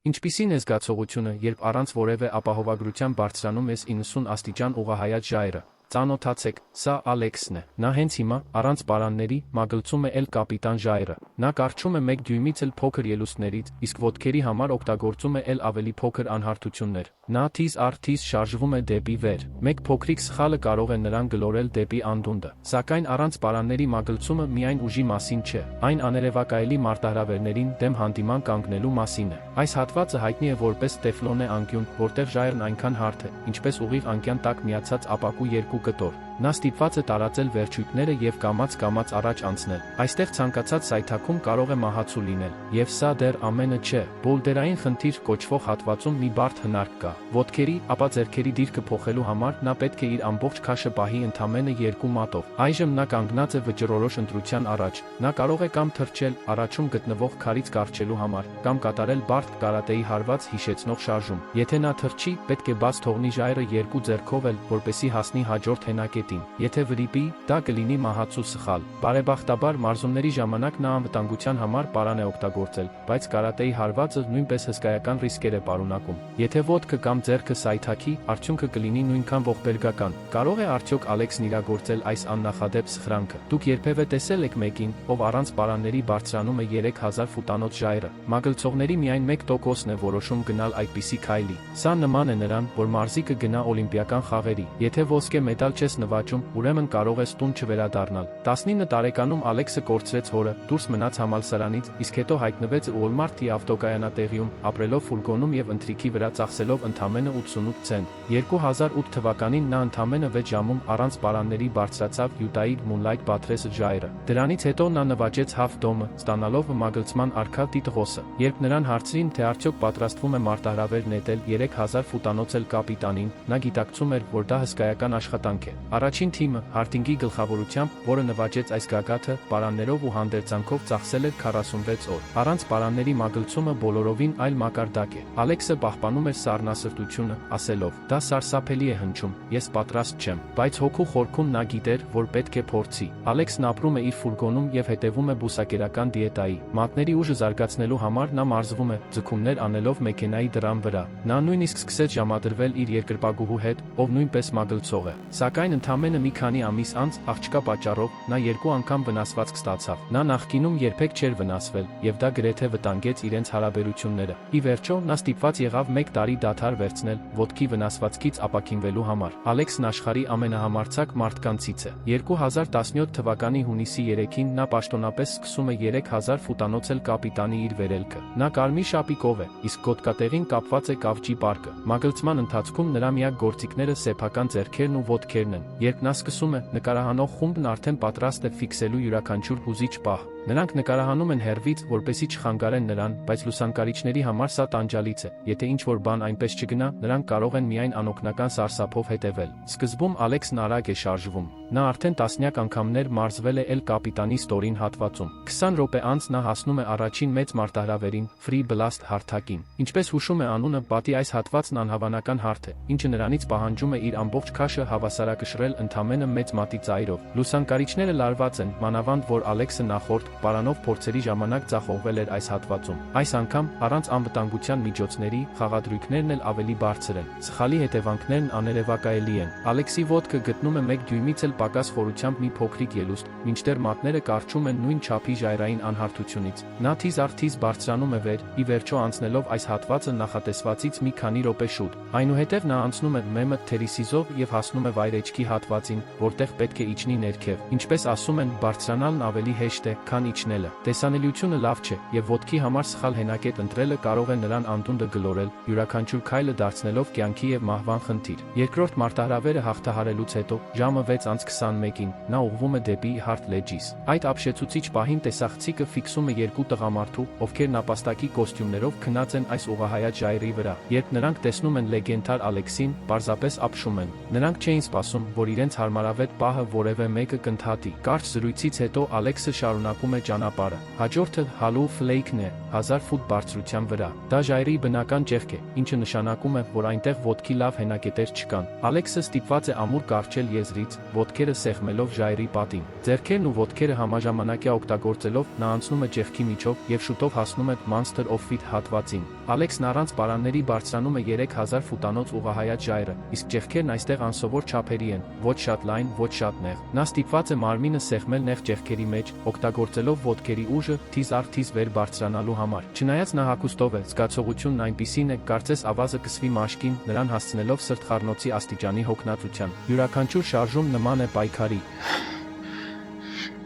Ինչպիսին է զգացողությունը, երբ առանց որևէ ապահովագրության բարձրանում ես 90 աստիճան ուղղահայաց ժայռը։ Ծանոթացեք, սա Ալեքսն է։ Նա հենց հիմա, առանց պարանների, մագլցում է Էլ Կապիտան ժայռը։ Նա կառչում է 1 դյույմից էլ փոքր ելուստներից, իսկ ոտքերի համար օգտագործում է էլ ավելի փոքր անհարթություններ։ Նա թիզ առ թիզ շարժվում է դեպի վեր։ Մեկ փոքրիկ սխալը կարող է նրան գլորել դեպի անդունդը։ Սակայն առանց պարանների մագլցումը միայն ուժի մասին չէ, այն աներևակայելի մարտահրավերներին դեմ հանդիման կանգնելու մասին է։ Այս հատվածը հայտնի է որպես տեֆլոնե անկյուն, որտեղ ժայռն այնքան հարթ է, ինչպես ուղիղ անկյան տակ միացած ապակու երկու կտոր։ Նա ստիպված է տարածել վերջույթները եւ կամաց առաջ անցնել։ Այստեղ ցանկացած սայթաքում կարող է մահացու լինել։ Եվ սա դեռ ամենը չէ։ Բոլդերային խնդիր կոչվող հատվածում մի բարդ հնարք կա։ Ոտքերի, ապա ձեռքերի դիրքը փոխելու համար նա պետք է իր ամբողջ քաշը պահի ընդամենը 2 մատով։ Այժմ նա կանգնած է վճռորոշ ընտրության առաջ։ Նա կարող է կամ թռչել առաջում գտնվող քարից կառչելու համար, կամ կատարել բարդ կարատեի հարված հիշեցնող շարժում։ Եթե նա թռչի, պետք է բաց թողնի ժայռը 2 ձեռքով էլ, որպեսզի հասնի հաջորդ հենակետին։ Եթե վրիպի, դա կլինի մահացու սխալ։ Բարեբախտաբար մարզումների ժամանակ նա անվտանգության համար պարան է օգտագործել, բայց կարատեի հարվածը նույնպես հսկայական ռիսկեր է պարունակում։ Եթե ոտքը կամ ձեռքը սայթաքի, արդյունքը կլինի նույնքան ողբերգական։ Կարող է արդյոք Ալեքսն իրագործել այս աննախադեպ սխրանքը։ Դուք երբևէ տեսել եք մեկին, ով առանց պարանների բարձրանում է 3000 ֆուտանոց ժայռը։ Մագլցողների միայն 1%-ն է որոշում գնալ այդպիսի քայլի։ Սա նման է նրան, որ մարզիկը գնա օլիմպիական խաղերի։ Եթե ոսկե մեդալ չես նվաճում, ուրեմն կարող ես տուն չվերադառնալ։ 19 տարեկանում Ալեքսը կորցրեց հորը, դուրս մնաց համալսարանից, իսկ հետո հայտնվեց Walmart-ի ավտոկայանատեղիում, ապրելով ֆուրգոնում եւ ընթրիքի վրա ծախսելով ընդամենը 88 ցենտ։ 2008 թվականին նա ընդամենը 6 ժամում առանց պարանների բարձրացավ Յուտայի Moonlight Buttress ժայռը։ Դրանից հետո նա նվաճեց Half Dome, ստանալով մագլցման արքա տիտղոսը։ Երբ նրան հարցրին, թե արդյոք պատրաստվում է մարտահրավեր նետել 3000 ֆուտանոց Էլ Կապիտանին, նա գիտակցում էր, որ դա հսկայական աշխատանք է։ Առաջին թիմը, Հարտինգի գլխավորությամբ, որը նվաճեց այս գագաթը, պարաններով ու հանդերձանքով ծախսել էր 46 օր։ Առանց պարանների մագլցումը բոլորովին այլ մակարդակ է։ Ալեքսը պահպանում էր սառնասրտությունը, ասելով. «Դա սարսափելի է հնչում, ես պատրաստ չեմ»։ Բայց հոգու խորքում նա գիտեր, որ պետք է փորձի։ Ալեքսն ապրում է իր ֆուրգոնում եւ հետևում է բուսակերական դիետայի։ Մատների ուժը զարգացնելու համար նա մարզվում է, ձգումներ անելով մեքենայի դռան վրա։ Նա նույնիսկ սկսեց ժամադրվել իր երկրպագուհու հետ, ով նույնպես մագլցող է։ Սակայն ընդամենը մի քանի ամիս անց, աղջկա պատճառով, նա 2 անգամ վնասվածք ստացավ։ Նա նախկինում երբեք չէր վնասվել, եւ դա գրեթե վտանգեց իրենց հարաբերությունները։ Ի վերջո, նա ստիպված եղավ 1 տարի դադար վերցնել ոտքի վնասվածքից ապաքինվելու համար։ Ալեքսն աշխարհի ամենահամարձակ մարդկանցից է։ 2017 թվականի հունիսի 3-ին նա պաշտոնապես սկսում է 3000 ֆուտանոց Էլ Կապիտանի իր վերելքը։ Նա կարմիր շապիկով է, իսկ գոտկատեղին կապված է կավճի պարկը։ Մագլցման ընթացքում նրա միակ գործիքները սեփական ձեռքերն ու ոտքերն են։ Երբ նա սկսում է, նկարահանող խումբն արդեն պատրաստ է ֆիքսելու յուրաքանչյուր հուզիչ պահ։ Նրանք նկարահանում են հեռվից, որպեսզի չխանգարեն նրան, բայց լուսանկարիչների համար սա տանջալից է։ Եթե ինչ-որ բան այնպես չգնա, նրանք կարող են միայն անօգնական սարսափով հետևել։ Սկզբում Ալեքսն արագ է շարժվում։ Նա արդեն տասնյակ անգամներ մարզվել է Էլ Կապիտանի ստորին հատվածում։ 20 րոպե անց նա հասնում է առաջին մեծ մարտահրավերին՝ Free Blast հարթակին։ Ինչպես հուշում է անունը, պատի այս հատվածն անհավանական հարթ է, ինչը նրանից պահանջում է իր ամբողջ քաշը հավասարակշռել ընդամենը մեծ մատի ծայրով։ Լուսանկարիչները լարված են, մանավանդ որ Ալեքսը նախորդ պարանով փորձերի ժամանակ ձախողվել էր այս հատվածում։ Այս անգամ, առանց անվտանգության միջոցների, խաղադրույքներն էլ ավելի բարձր են։ Սխալի հետևանքներն աներևակայելի են։ Ալեքսի ոտքը գտնում է 1 դյույմից էլ պակաս խորությամբ մի փոքրիկ ելուստ, մինչդեռ մատները կառչում են նույն չափի ժայռային անհարթությունից։ Նա թիզ առ թիզ բարձրանում է վեր, ի վերջո անցնելով այս հատվածը նախատեսվածից մի քանի րոպե շուտ։ Այնուհետև նա անցնում է Մեմը Թերիսիզով եւ հասնում է վայրեջքի հատվածին, որտեղ պետք է իջնի ներքև։ Ինչպես ասում են, բարձրանալն ավելի հեշտ է, քան իջնելը։ Տեսանելիությունը լավ չէ, եւ ոտքի համար սխալ հենակետ ընտրելը կարող է նրան անդունդը գլորել, յուրաքանչյուր քայլը դարձնելով կյանքի եւ մահվան խնդիր։ Երկրորդ մարտահրավերը հաղթահարելուց հետո, ժամը 6:21-ին, նա ուղղվում է դեպի Heart Ledges։ Այդ ապշեցուցիչ պահին տեսախցիկը ֆիքսում է 2 տղամարդու, ովքեր նապաստակի կոստյումներով քնած են այս ուղղահայաց ժայռի վրա։ Երբ նրանք տեսնում են լեգենդար Ալեքսին, պարզապես ապշում են։ Նրանք չէին սպասում, որ իրենց հարմարավետ պահը որևէ մեկը կընդհատի։ Կարճ զրույցից հետո Ալեքսը շարունակում է ճանապարհը։ Հաջորդը Hollow Lake-ն է, 1000 ֆուտ բարձրության վրա։ Դա ժայռի բնական ճեղք է, ինչը նշանակում է, որ այնտեղ ոտքի լավ հենակետեր չկան։ Ալեքսը ստիպված է ամուր կառչել եզրից, ոտքերը սեղմելով ժայռի պատին։ Ձեռքերն ու ոտքերը համաժամանակյա օգտագործելով նա անցնում է ճեղքի միջով եւ շուտով հասնում է Monster of Feet հատվածին։ Ալեքսն առանց պարանների բարձրանում է 3000 ֆուտանոց ուղղահայաց ժայռը, իսկ ճեղքերն այստեղ անսովոր չափերի են, ոչ շատ լայն, ոչ շատ նեղ։ Նա ստիպված է մարմինը սեղմել նեղ ճեղքերի մեջ, օգտագործելով ոտքերի ուժը թիզ առ թիզ վեր բարձրանալու համար։ Չնայած նա հագուստով է, զգացողությունն այնպիսին է, կարծես ավազը կսվի մաշկին, նրան հասցնելով սրտխառնոցի աստիճանի հոգնածության։ Յուրաքանչյուր շարժում նման է պայքարի։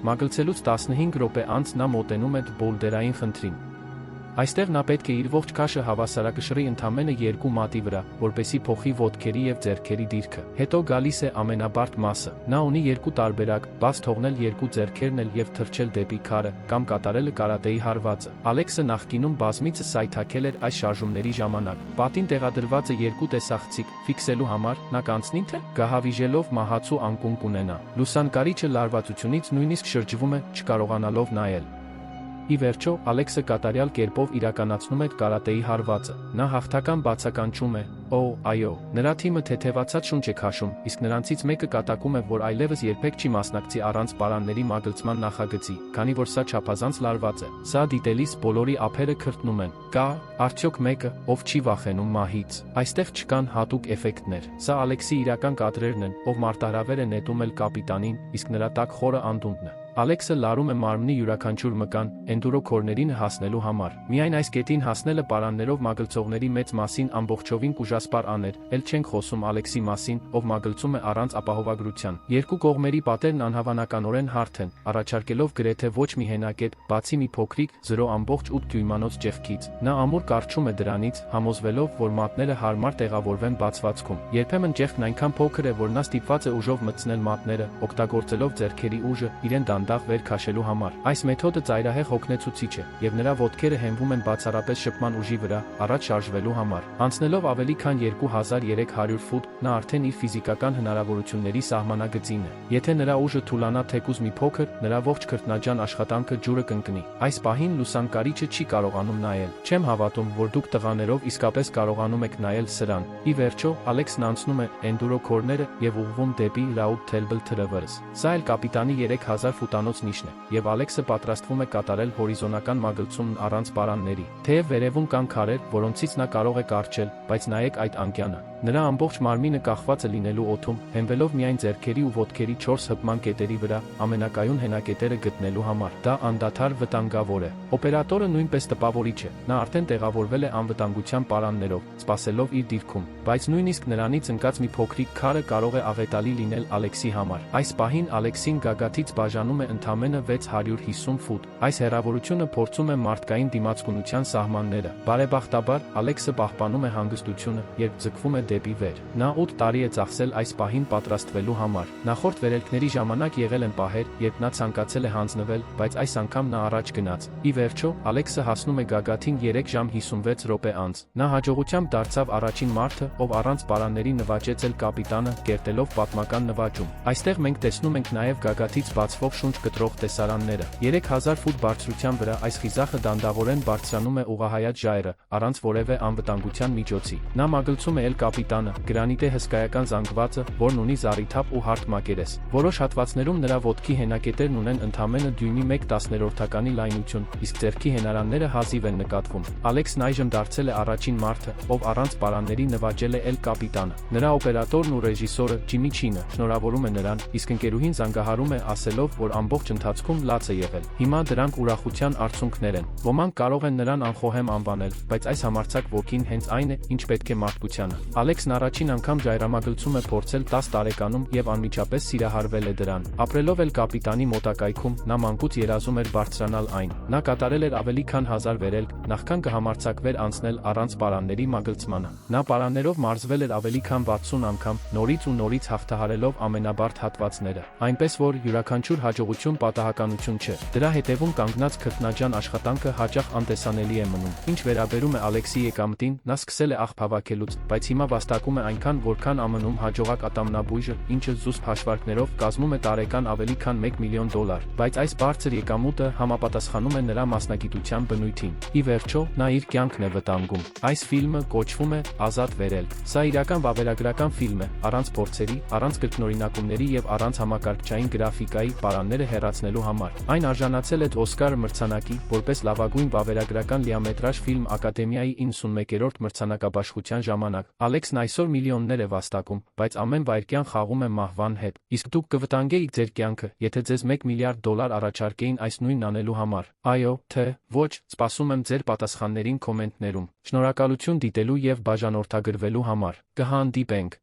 Մագլցելուց 15 րոպե անց նա մոտենում է բոլդերային խնդրին։ Այստեղ նա պետք է իր ողջ քաշը հավասարակշռի ընդամենը 2 մատի վրա, որպեսզի փոխի ոտքերի եւ ձեռքերի դիրքը։ Հետո գալիս է ամենաբարդ մասը։ Նա ունի 2 տարբերակ՝ բաց թողնել 2 ձեռքերն էլ եւ թռչել դեպի քարը, կամ կատարել կարատեի հարվածը։ Ալեքսը նախկինում բազմիցս սայթաքել էր այս շարժումների ժամանակ։ Պատին տեղադրված է 2 տեսախցիկ, ֆիքսելու համար, նա կանցնի թե գահավիժելով մահացու անկում կունենա։ Լուսանկարիչը լարվածությունից նույնիսկ շրջվում է, չկարողանալով նայել։ Ի վերջո, Ալեքսը կատարյալ կերպով իրականացնում է կարատեի հարվածը։ Նա հաղթական բացականչում է. «Օ, այո»։ Նրա թիմը թեթևացած շունչ է քաշում, իսկ նրանցից մեկը կատակում է, որ այլևս երբեք չի մասնակցի առանց պարանների մագլցման նախագծի, քանի որ սա չափազանց լարված է։ Սա դիտելիս բոլորի ափերը քրտնում են։ Կա՞ արդյոք մեկը, ով չի վախենում մահից։ Այստեղ չկան հատուկ էֆեկտներ։ Սա Ալեքսի իրական կադրերն են, ով մարտահրավեր է նետում էլ կապիտանին, իսկ նրա տակ խորը անդունդն է։ Ալեքսը լարում է մարմնի յուրաքանչյուր մկան, էնդուրո քորներին հասնելու համար։ Միայն այս կետին հասնելը պարաններով մագլցողների մեծ մասին ամբողջովին կուժասպառ աներ, էլ չենք խոսում Ալեքսի մասին, ով մագլցում է առանց ապահովագրության։ Երկու կողմերի պատերն անհավանականորեն հարթ են, առաջարկելով գրեթե ոչ մի հենակետ, բացի մի փոքրիկ 0.8 դյույմանոց ճեղքից։ Նա ամուր կառչում է դրանից, համոզվելով, որ մատները հարմար տեղավորվեն բացվածքում։ Երբեմն ճեղքն այնքան փոքր է, որ նա ստիպված է ուժով մտցնել մատները, օգտագործելով ձեռքերի ուժը, իրեն դանդաղ վեր քաշելու համար։ Այս մեթոդը ծայրահեղ հոգնեցուցիչ է, եւ նրա ոտքերը հենվում են բացառապես շփման ուժի վրա, առաջ շարժվելու համար։ Անցնելով ավելի քան 2300 ֆուտ, նա արդեն իր ֆիզիկական հնարավորությունների սահմանագծին է։ Եթե նրա ուժը թուլանա թեկուզ մի փոքր, նրա ողջ քրտնաջան աշխատանքը ջուրը կընկնի։ Այս պահին լուսանկարիչը չի կարողանում նայել։ Չեմ հավատում, որ դուք տղաներով իսկապես կարողանում եք նայել սրան։ Ի վերջո, Ալեքսն անցնում է էնդուրո քորները եւ ուղղվում դեպի Raoul Tellble թրվրս։ Սա էլ կապիտանի 3000 ֆուտանոց նիշն է, եւ Ալեքսը պատրաստվում է կատարել հորիզոնական մագլցումն առանց պարանների։ Թեև վերևում կան քարեր, որոնցից նա կարող է կառչել, բայց նայեք այդ անկյանը։ Նրա ամբողջ մարմինը կախված է լինելու օդում, հենվելով միայն ձեռքերի ու ոտքերի 4 հպման կետերի վրա, ամենակայուն հենակետերը գտնելու համար։ Դա անդադար վտանգավոր է։ Օպերատորը նույնպես տպավորիչ է։ Նա արդեն տեղավորվել է անվտանգության պարաններով, սպասելով իր դիրքում, բայց նույնիսկ նրանից ընկած մի փոքրիկ քարը կարող է աղետալի լինել Ալեքսի համար։ Այս պահին Ալեքսին գագաթից բաժանում է ընդամենը 650 ֆուտ։ Այս հեռավորությունը փորձում է մարդկային դիմացկունության սահմանները։ Բարեբախտաբար, Ալեքսը պահպանում է հանգստությունը, երբ ձգվում է դեպի վեր։ Նա 8 տարի է ծախսել այս պահին պատրաստվելու համար։ Նախորդ վերելքների ժամանակ եղել են պահեր, երբ նա ցանկացել է հանձնվել, բայց այս անգամ նա առաջ գնաց։ Ի վերջո, Ալեքսը հասնում է գագաթին 3 ժամ 56 րոպե անց։ Նա հաջողությամբ դարձավ առաջին մարդը, ով առանց պարանների նվաճեց էլ կապիտանը, կերտելով պատմական նվաճում։ Այստեղ մենք տեսնում ենք նաև գագաթից բացվող շունչ կտրող տեսարանները։ 3000 ֆուտ բարձրության վրա այս խիզախը դանդաղորեն բարձրանում է ուղղահայաց ժայռը, առանց որևէ անվտանգության միջոցի։ Նա մագլցում է էլ կապիտանը, գրանիտե հսկայական զանգվածը, որն ունի զառիթափ ու հարթ մակերես։ Որոշ հատվածներում նրա ոտքի հենակետերն ունեն ընդամենը դյույնի 1/10-ականի լայնություն, իսկ ձեռքի հենարանները հազիվ են նկատվում։ Ալեքսն այժմ դարձել է առաջին մարդը, ով առանց պարանների նվաճել է էլ կապիտանը։ Նրա օպերատորն ու ռեժիսորը Ջիմի Չինը շնորհավորում է նրան, իսկ ընկերուհին զանգահարում է ասելով, որ ամբողջ ընթացքում լաց է եղել։ Հիմա դրանք ուրախության արդյունքներ են։ Ոմանք կարող են նրան անխոհեմ անվանել, բայց այս համարձակ ոգին հենց այն է, ինչ պետք է մարդկությանը։ Ալեքսն առաջին անգամ ժայռամագլցում է փորձել 10 տարեկանում եւ անմիջապես սիրահարվել է դրան։ Ապրելով էլ կապիտանի մոտակայքում, նա մանկուց երազում էր բարձրանալ այն։ Նա կատարել էր ավելի քան 1000 վերելք, նախքան կհամարձակվեր անցնել առանց պարանների մագլցմանը։ Նա պարաններով մարզվել էր ավելի քան 60 անգամ, նորից ու նորից հաղթահարելով ամենաբարդ հատվածները։ Այնպես որ յուրաքանչյուր հաջողություն պատահականություն չէ։ Դրա հետևում կանգնած քրտնաջան աշխատանքը հաճախ անտեսանելի է մնում։ Ինչ վերաբերում է Ալեքսի եկամտին, նա սկսել է աղբ հավաքել հավաքելուց, բայց հիմա վաստակում է այնքան, որքան ԱՄՆ-ում հաջողակ ատամնաբույժը, ինչը զուսպ հաշվարկներով կազմում է տարեկան ավելի քան $1 միլիոն, բայց այս բարձր եկամուտը համապատասխանում է նրա մասնագիտության բնույթին։ Ի վերջո, նա իր կյանքն է վտանգում։ Այս ֆիլմը կոչվում է «Ազատ վերել»։ Սա իրական վավերագրական ֆիլմ է, առանց փորձերի, առանց կրկնօրինակումների եւ առանց համակարգչային գրաֆիկայի պարանները հեռացնելու համար։ Այն արժանացել է Օսկար մրցանակի, որպես լավագույն վավերագրական լիամետրաժ ֆիլմ Ակադեմիայի 91-րդ մրցանակաբաշխության ժամանակ։ Ալեքսն այսօր միլիոններ է վաստակում, բայց ամեն վայրկյան խաղում է մահվան հետ։ Իսկ դուք կվտանգեիք ձեր կյանքը, եթե ձեզ $1 միլիարդ առաջարկեին այս նույնն անելու համար։ Այո, թե ոչ, սպասում եմ ձեր պատասխաններին կոմենտներում։ Շնորհակալություն դիտելու եւ բաժանորդագրվելու համար։ Կհանդիպենք։